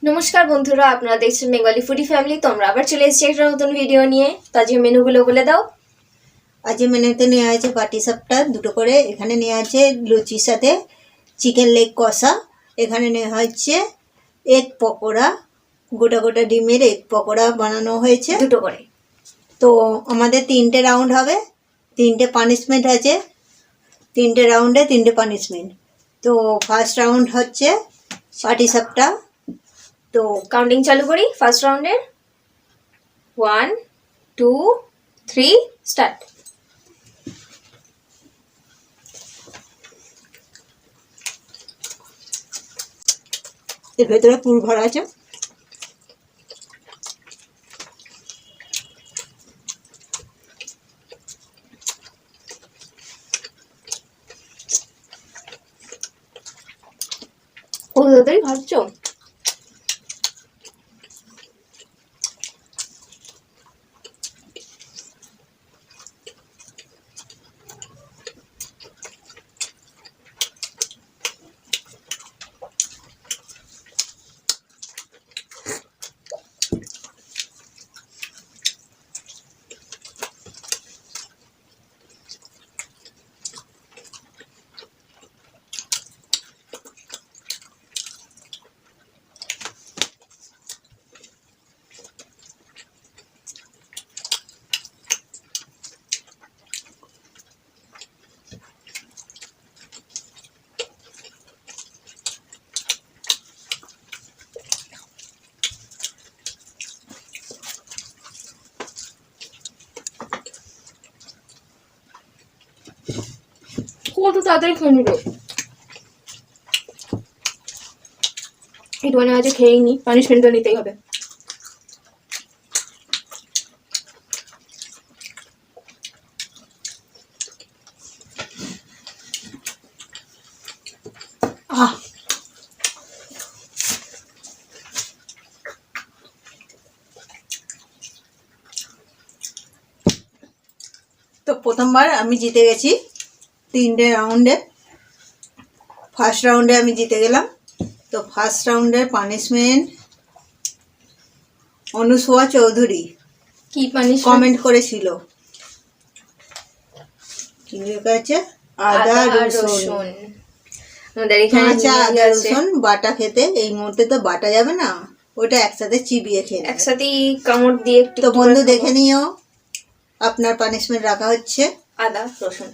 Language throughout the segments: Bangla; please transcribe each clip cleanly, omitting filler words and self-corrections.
নমস্কার বন্ধুরা, আপনারা দেখছেন বেঙ্গলি ফুডি ফ্যামিলি। তোমরা আবার চলে এসেছি একটা নতুন ভিডিও নিয়ে। তো আজকে মেনুগুলো বলে দাও। আজকে মেনুতে নেওয়া আছে পাটিসাপটা দুটো করে, এখানে নেওয়া আছে লুচির সাথে চিকেন লেগ কষা, এখানে নেওয়া হচ্ছে এগ পকোড়া, গোটা গোটা ডিমের এগ পকোড়া বানানো হয়েছে দুটো করে। তো আমাদের 3টে রাউন্ড হবে, 3টে পানিশমেন্ট আছে, 3টে রাউন্ডে 3টে পানিশমেন্ট। তো ফার্স্ট রাউন্ড হচ্ছে পাটিসাপটা। তো কাউন্টিং চালু করি ফার্স্ট রাউন্ডের। 1 2 3 স্টার্ট। এর ভেতরে পুর ভরা আছে। ও তাড়াতাড়ি ভাবছো। কত তাড়াতাড়ি খেয়ে নিল। একটুখানি আজ খেয়েই নি, পানিশমেন্ট তো নিতেই হবে। আহ তো প্রথমবার আমি জিতে গেছি 3টে রাউন্ডে। ফার্স্ট রাউন্ডে আমি জিতে গেলাম। তো ফার্স্ট রাউন্ডের পানিশমেন্ট অনুসোয়া চৌধুরী কি পানিশমেন্ট কমেন্ট করেছিল, কি লেখা আছে, আদা রসুন। আমাদের এখানে কাঁচা আদা রসুন বাটা খেতে। এই মুহূর্তে তো বাটা যাবে না, ওটা একসাথে চিবিয়ে খেয়ে নেবে। একসাথেই কামড় দিয়ে একটু। তো বন্ধু দেখে নিও, আপনার পানিশমেন্ট রাখা হচ্ছে আদা রসুন।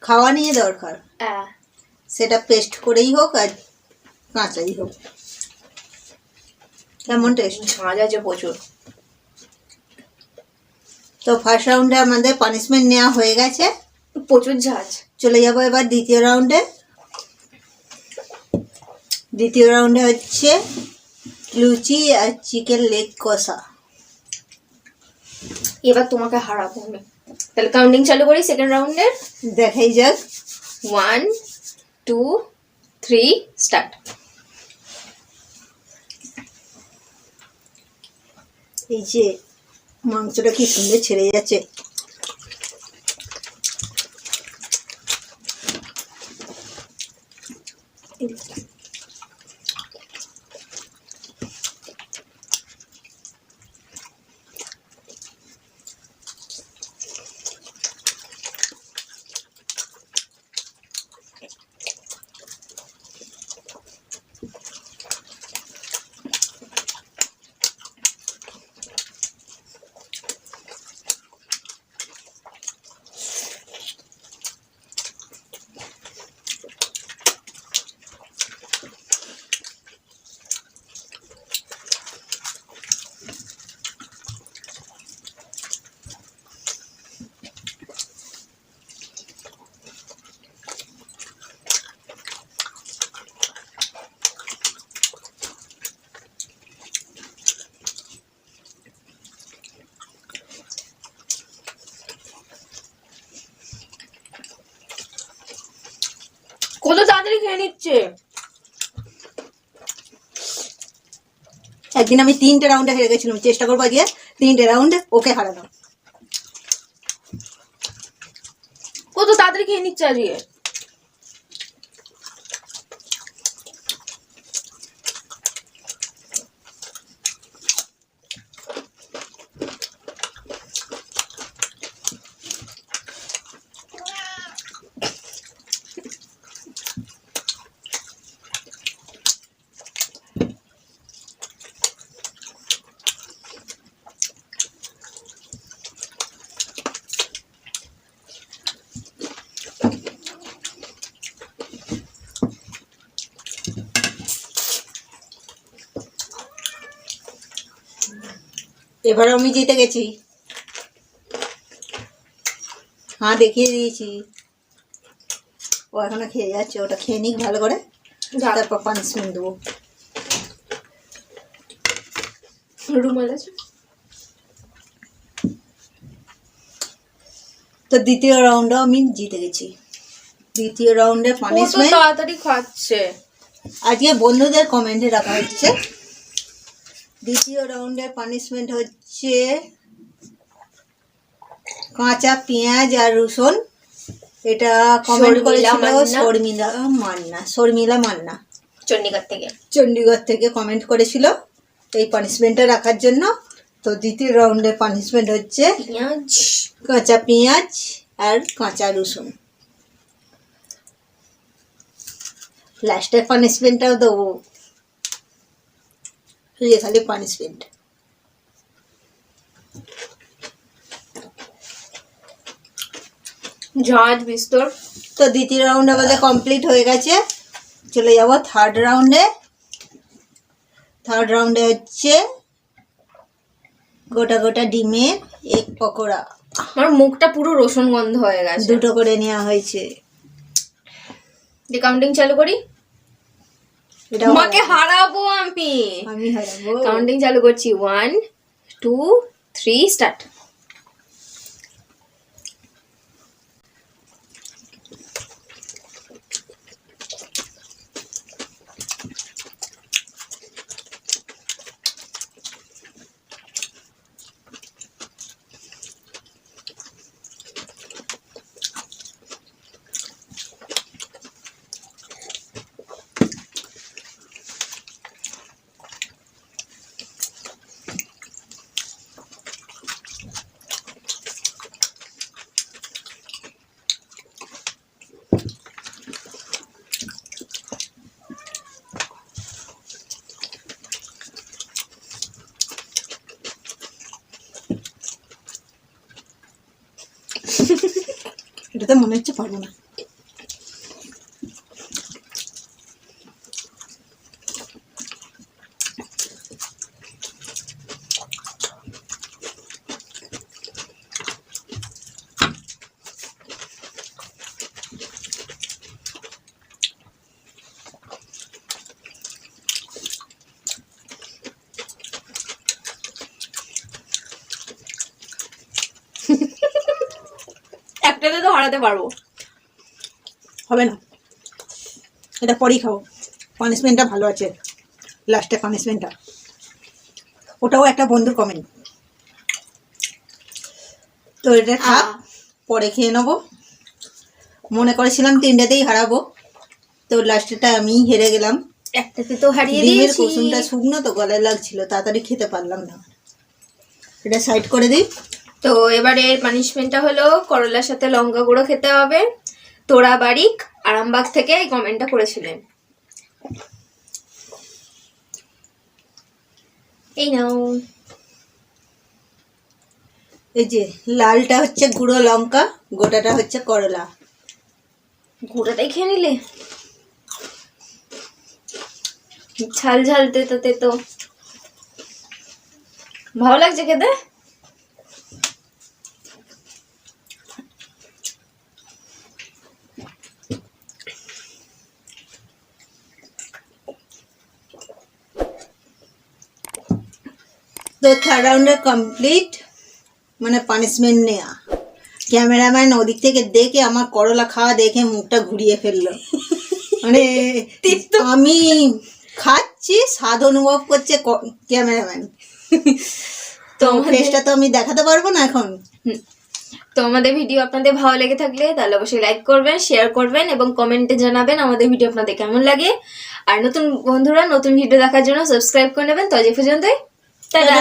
খাওয়া নিয়ে দরকার, সেটা পেস্ট করেই হোক আর কাঁচাই হোক। কেমন টেস্ট? ঝাঁজ আছে প্রচুর। তো ফার্স্ট রাউন্ডে আমাদের পানিশমেন্ট নেওয়া হয়ে গেছে, প্রচুর ঝাঁজ। চলে যাবো এবার দ্বিতীয় রাউন্ডে। দ্বিতীয় রাউন্ডে হচ্ছে লুচি আর চিকেন লেগ কষা। এবার তোমাকে হারাবো আমি। তাহলে কাউন্টিং চালু করি সেকেন্ড রাউন্ডের। দেখাই যাক। 1 2 3 স্টার্ট। এই যে মাংসটা কি সুন্দর ছেড়ে যাচ্ছে। কত তাড়াতাড়ি খেয়ে নিচ্ছে। একদিন আমি 3টে রাউন্ডে হেরে গেছিলাম, চেষ্টা করবো আজকে 3টে রাউন্ডে ওকে হারানো। কত তাড়াতাড়ি খেয়ে নিচ্ছে আজকে। এবার আমি জিতে গেছি। হ্যাঁ, দেখিয়ে দিয়েছি। ও এখনো খেয়ে যাচ্ছে, ওটা খেয়ে নিক ভালো করে, তারপর পানিশমেন্ট দেবো। রুমাল আছে তো দ্বিতীয় রাউন্ডও আমি জিতে গেছি। দ্বিতীয় রাউন্ডে পানিশমেন্ট তাড়াতাড়ি খাচ্ছে। আজকে বন্ধুদের কমেন্টে রাখা হচ্ছে। দ্বিতীয় রাউন্ডের পানিশমেন্ট হচ্ছে কাঁচা পেঁয়াজ আর রসুন। এটা কমেন্ট করেছিল শর্মিলা মান্না চণ্ডীগড় থেকে কমেন্ট করেছিল এই পানিশমেন্টটা রাখার জন্য। তো দ্বিতীয় রাউন্ডের পানিশমেন্ট হচ্ছে কাঁচা পেঁয়াজ আর কাঁচা রসুন। লাস্টের পানিশমেন্টটাও দেবো, খালি পানিশমেন্ট। ঝাঁজ বিস্তর। তো দ্বিতীয় রাউন্ড আমাদের কমপ্লিট হয়ে গেছে। চলে যাব থার্ড রাউন্ডে। থার্ড রাউন্ডে হচ্ছে গোটা গোটা ডিমের এক পকোড়া। আমার মুখটা পুরো রসুন গন্ধ হয়ে গেছে। 2টো করে নেওয়া হয়েছে। কাউন্টিং চালু করি। তোমাকে হারাবো আমি হারাবো। কাউন্টিং চালু করছি। 1 2 3 স্টার্ট। এটাতে মনে হচ্ছে পারবো না। একটাতে তো হারাতে পারবো। হবে না, এটা পরেই খাবো। পানিশমেন্টটা ভালো আছে, লাস্টের পানিশমেন্টটা। ওটাও একটা বন্ধুর কমেন্ট। তো এটা খা, পরে খেয়ে নেবো। মনে করেছিলাম 3টেতেই হারাবো, তো লাস্টেরটা আমিই হেরে গেলাম। একটাতে তো হারিয়ে ডিমের দিয়েছি। কুসুমটা শুকনো তো গলায় লাগছিল, তাড়াতাড়ি খেতে পারলাম না। এটা সাইড করে দিই। তো এবারে পানিশমেন্টটা হলো করলার সাথে লঙ্কা গুঁড়ো খেতে হবে। তোরা বারিক আরামবাগ থেকে এই কমেন্টটা করেছিলেন। এই নাও। এই যে লালটা হচ্ছে গুঁড়ো লঙ্কা, গোটাটা হচ্ছে করলা। গুঁড়োটাই খেয়ে নিলে। ঝাল ঝাল তেতো তেতো ভালো লাগছে খেতে। তো থার্ড রাউন্ডের কমপ্লিট, মানে পানিশমেন্ট নেওয়া। ক্যামেরাম্যান ওদিক থেকে দেখে আমার করলা খাওয়া দেখে মুখটা ঘুরিয়ে ফেললো। মানে আমি খাচ্ছি, স্বাদ অনুভব করছে ক্যামেরাম্যান। তো ফেসটা তো আমি দেখাতে পারবো না এখন। তো আমাদের ভিডিও আপনাদের ভালো লেগে থাকলে তাহলে অবশ্যই লাইক করবেন, শেয়ার করবেন এবং কমেন্টে জানাবেন আমাদের ভিডিও আপনাদের কেমন লাগে। আর নতুন বন্ধুরা নতুন ভিডিও দেখার জন্য সাবস্ক্রাইব করে নেবেন। তো আজ এই পর্যন্তই, টাটা।